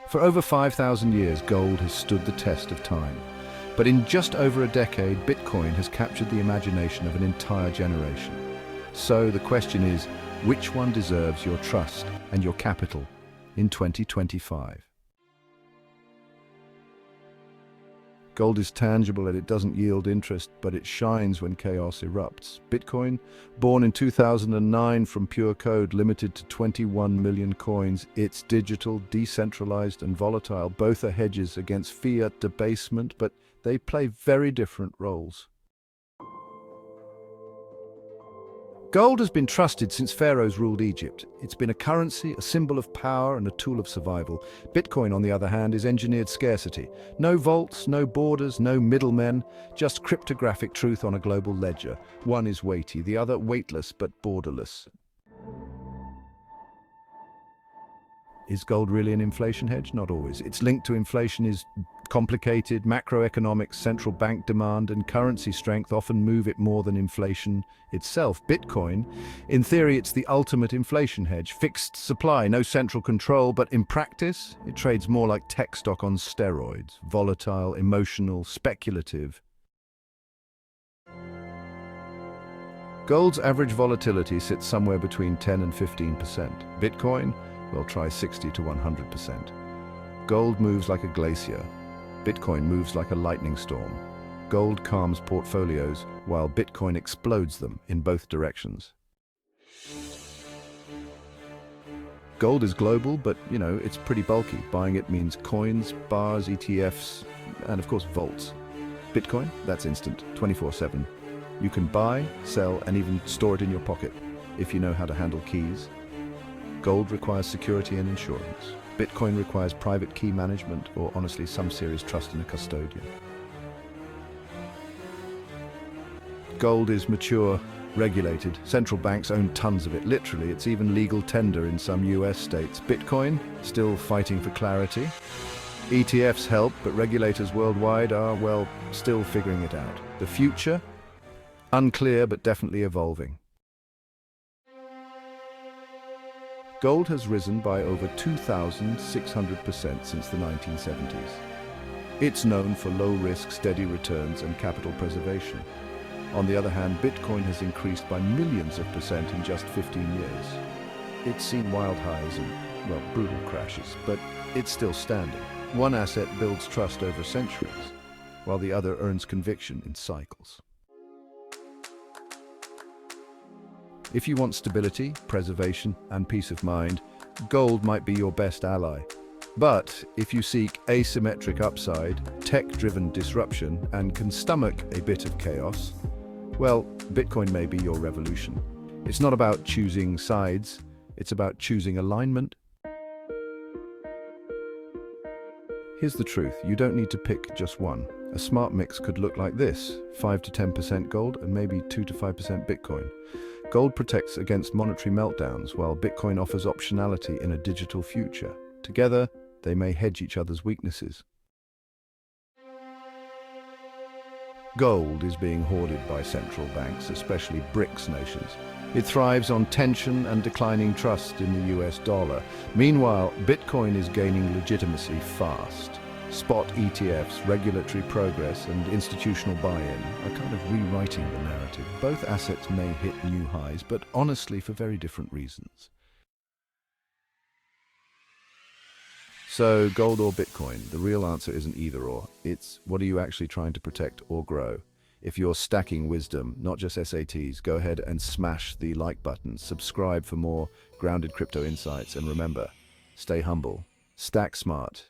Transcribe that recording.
For over 5,000 years, gold has stood the test of time. But in just over a decade, Bitcoin has captured the imagination of an entire generation. So the question is, which one deserves your trust and your capital in 2025? Gold is tangible and it doesn't yield interest, but it shines when chaos erupts. Bitcoin, born in 2009 from pure code, limited to 21 million coins, it's digital, decentralized, and volatile. Both are hedges against fiat debasement, but they play very different roles. Gold has been trusted since pharaohs ruled Egypt. It's been a currency, a symbol of power, and a tool of survival. Bitcoin, on the other hand, is engineered scarcity. No vaults, no borders, no middlemen, just cryptographic truth on a global ledger. One is weighty, the other weightless but borderless. Is gold really an inflation hedge? Not always. Its link to inflation is complicated. Macroeconomics, central bank demand, and currency strength often move it more than inflation itself. Bitcoin, in theory, it's the ultimate inflation hedge. Fixed supply, no central control, but in practice, it trades more like tech stock on steroids. Volatile, emotional, speculative. Gold's average volatility sits somewhere between 10 and 15%. Bitcoin, well, try 60 to 100%. Gold moves like a glacier. Bitcoin moves like a lightning storm. Gold calms portfolios, while Bitcoin explodes them in both directions. Gold is global, but, it's pretty bulky. Buying it means coins, bars, ETFs, and of course, vaults. Bitcoin, that's instant, 24/7. You can buy, sell, and even store it in your pocket if you know how to handle keys. Gold requires security and insurance. Bitcoin requires private key management or, honestly, some serious trust in a custodian. Gold is mature, regulated. Central banks own tons of it. Literally, it's even legal tender in some US states. Bitcoin, still fighting for clarity. ETFs help, but regulators worldwide are, well, still figuring it out. The future? Unclear, but definitely evolving. Gold has risen by over 2,600% since the 1970s. It's known for low risk, steady returns and capital preservation. On the other hand, Bitcoin has increased by millions of percent in just 15 years. It's seen wild highs and, well, brutal crashes, but it's still standing. One asset builds trust over centuries, while the other earns conviction in cycles. If you want stability, preservation, and peace of mind, gold might be your best ally. But if you seek asymmetric upside, tech-driven disruption, and can stomach a bit of chaos, well, Bitcoin may be your revolution. It's not about choosing sides, it's about choosing alignment. Here's the truth, you don't need to pick just one. A smart mix could look like this: 5 to 10% gold and maybe 2 to 5% Bitcoin. Gold protects against monetary meltdowns, while Bitcoin offers optionality in a digital future. Together, they may hedge each other's weaknesses. Gold is being hoarded by central banks, especially BRICS nations. It thrives on tension and declining trust in the US dollar. Meanwhile, Bitcoin is gaining legitimacy fast. Spot ETFs, regulatory progress, and institutional buy-in are kind of rewriting the narrative. Both assets may hit new highs, but honestly for very different reasons. So, gold or Bitcoin? The real answer isn't either or. It's what are you actually trying to protect or grow? If you're stacking wisdom, not just SATs, go ahead and smash the like button, subscribe for more grounded crypto insights, and remember, stay humble, stack smart,